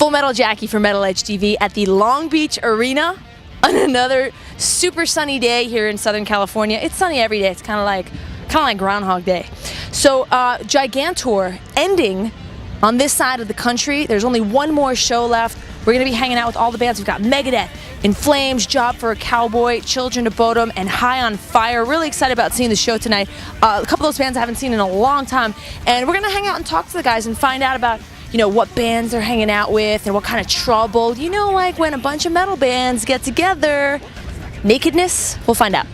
Full Metal Jackie for Metal Edge TV at the Long Beach Arena on another super sunny day here in Southern California. It's sunny every day. It's kind of like Groundhog Day. So Gigantour ending on this side of the country. There's only one more show left. We're going to be hanging out with all the bands. We've got Megadeth, In Flames, Job for a Cowboy, Children of Bodom, and High on Fire. Really excited about seeing the show tonight. A couple of those bands I haven't seen in a long time. And we're going to hang out and talk to the guys and find out about, you know, what bands they're hanging out with and what kind of trouble. You know, like when a bunch of metal bands get together. Nakedness? We'll find out.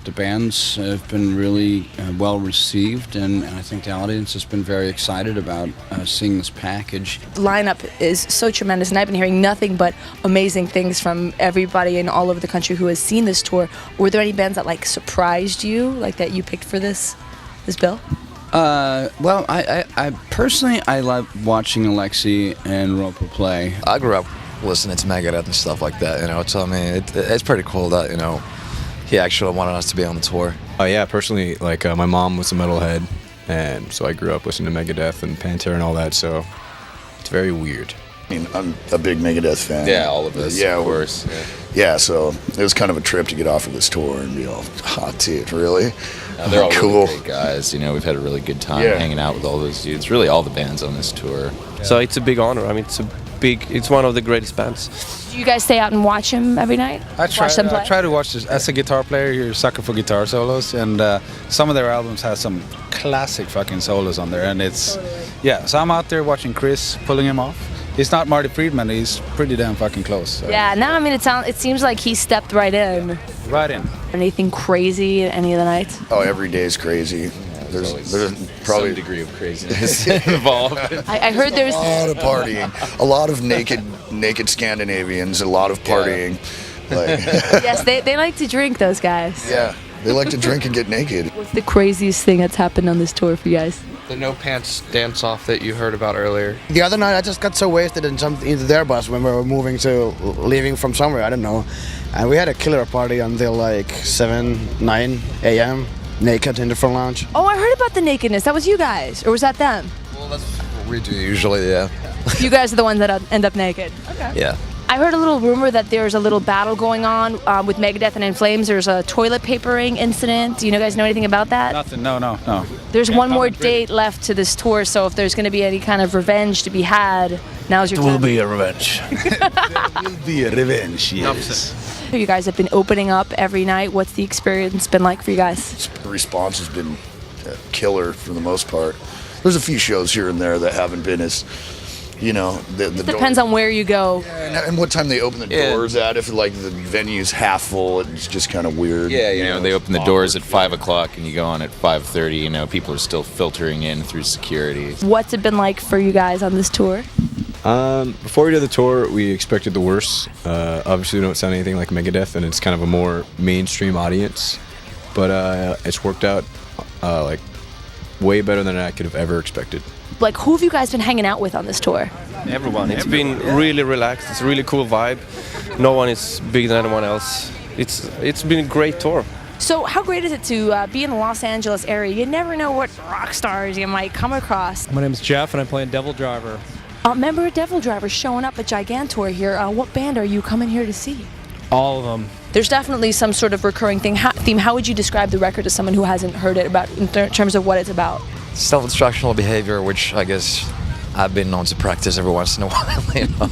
The bands have been really well received, and I think the audience has been very excited about seeing this package. The lineup is so tremendous, and I've been hearing nothing but amazing things from everybody in all over the country who has seen this tour. Were there any bands that like surprised you, like that you picked for this bill? Well, I personally I love watching Alexi and Roper play. I grew up listening to Megadeth and stuff like that, you know, so I mean, it's pretty cool that, you know, he actually wanted us to be on the tour. Yeah, personally, like my mom was a metalhead, and so I grew up listening to Megadeth and Pantera and all that, so it's very weird. I mean, I'm a big Megadeth fan. Yeah, all of us, yeah, of course. Yeah, so it was kind of a trip to get off of this tour and be all, hot dude, really? They're all cool. really great guys. You know, we've had a really good time hanging out with all those dudes. Really, all the bands on this tour. So it's a big honor. I mean, it's one of the greatest bands. Do you guys stay out and watch him every night? Watch them play? I try to watch this. As a guitar player, you're a sucker for guitar solos, and some of their albums have some classic fucking solos on there, and it's, yeah, so I'm out there watching Chris pulling him off. He's not Marty Friedman, he's pretty damn fucking close. So. Yeah, no, I mean, it seems like he stepped right in. Right in. Anything crazy any of the nights? Oh, every day's crazy. There's probably some degree of craziness involved. I heard there's a lot of partying, a lot of naked Scandinavians, a lot of partying. Yeah. Like, yes, they like to drink, those guys. Yeah, they like to drink and get naked. What's the craziest thing that's happened on this tour for you guys? The no pants dance off that you heard about earlier. The other night I just got so wasted and jumped into their bus when we were leaving from somewhere, I don't know. And we had a killer party until like 9 a.m. naked in the front lounge. Oh, I heard about the nakedness. That was you guys, or was that them? Well, that's what we do usually, yeah. You guys are the ones that end up naked. Okay. Yeah. I heard a little rumor that there's a little battle going on with Megadeth and In Flames. There's a toilet papering incident. Do you guys know anything about that? Nothing, no. There's one more date left to this tour, so if there's going to be any kind of revenge to be had, now's your time. There will be a revenge. There will be a revenge, yes. You guys have been opening up every night. What's the experience been like for you guys? The response has been killer for the most part. There's a few shows here and there that haven't been as, you know, It depends on where you go. And what time they open the doors at. If like the venue's half full, it's just kind of weird. Yeah, you know, they open the doors at 5 o'clock and you go on at 5:30. You know, people are still filtering in through security. What's it been like for you guys on this tour? Before we did the tour, we expected the worst. Obviously, we don't sound anything like Megadeth, and it's kind of a more mainstream audience. But it's worked out like way better than I could have ever expected. Like, who have you guys been hanging out with on this tour? Everyone. It's been really relaxed. It's a really cool vibe. No one is bigger than anyone else. It's been a great tour. So how great is it to be in the Los Angeles area? You never know what rock stars you might come across. My name is Jeff, and I'm playing Devil Driver. Member of Devil Driver showing up at Gigantour here. What band are you coming here to see? All of them. There's definitely some sort of recurring theme. How would you describe the record to someone who hasn't heard it about in terms of what it's about? Self-instructional behavior, which I guess I've been known to practice every once in a while, you know.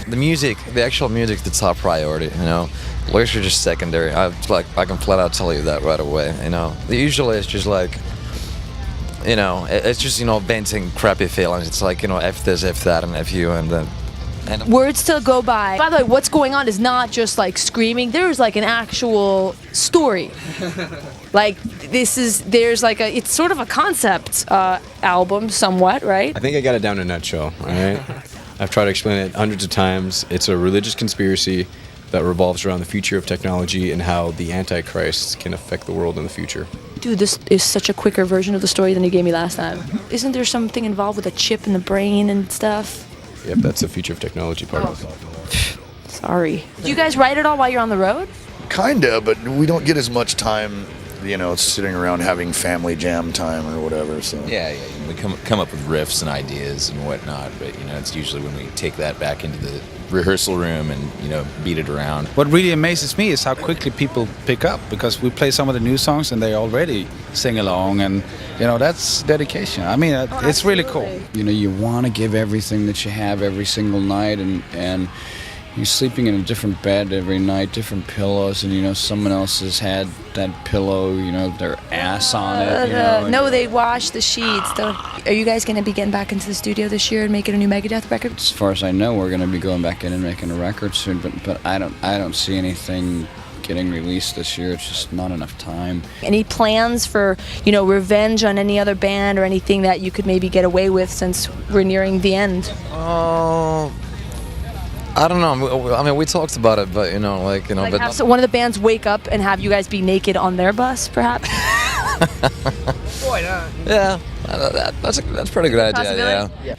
The music, the actual music, the top priority, you know. Lyrics are just secondary. I can flat out tell you that right away, you know. Usually it's just like, you know, it's just, you know, venting crappy feelings. It's like, you know, F this, F that, and F you, and then... Words still go by. By the way, what's going on is not just like screaming. There's like an actual story. Like it's sort of a concept album somewhat, right? I think I got it down in a nutshell, all right? I've tried to explain it hundreds of times. It's a religious conspiracy that revolves around the future of technology and how the Antichrist can affect the world in the future. Dude, this is such a quicker version of the story than you gave me last time. Isn't there something involved with a chip in the brain and stuff? Yep, that's the future of technology part of it. Sorry. Do you guys write it all while you're on the road? Kinda, but we don't get as much time you know, sitting around having family jam time or whatever. So Yeah, we come up with riffs and ideas and whatnot, but you know, it's usually when we take that back into the rehearsal room and you know beat it around. What really amazes me is how quickly people pick up, because we play some of the new songs and they already sing along, and you know, that's dedication. I mean, it's really cool. You know, you want to give everything that you have every single night, and you're sleeping in a different bed every night, different pillows, and you know, someone else has had that pillow, you know, their ass on it. You know, No, they wash the sheets. Are you guys going to be getting back into the studio this year and making a new Megadeth record? As far as I know, we're going to be going back in and making a record soon, but I don't see anything getting released this year. It's just not enough time. Any plans for, you know, revenge on any other band or anything that you could maybe get away with since we're nearing the end? I don't know. I mean, we talked about it, but you know, like you know, Like but have one of the bands wake up and have you guys be naked on their bus, perhaps? yeah, that's a pretty good idea. Possibility? Yeah.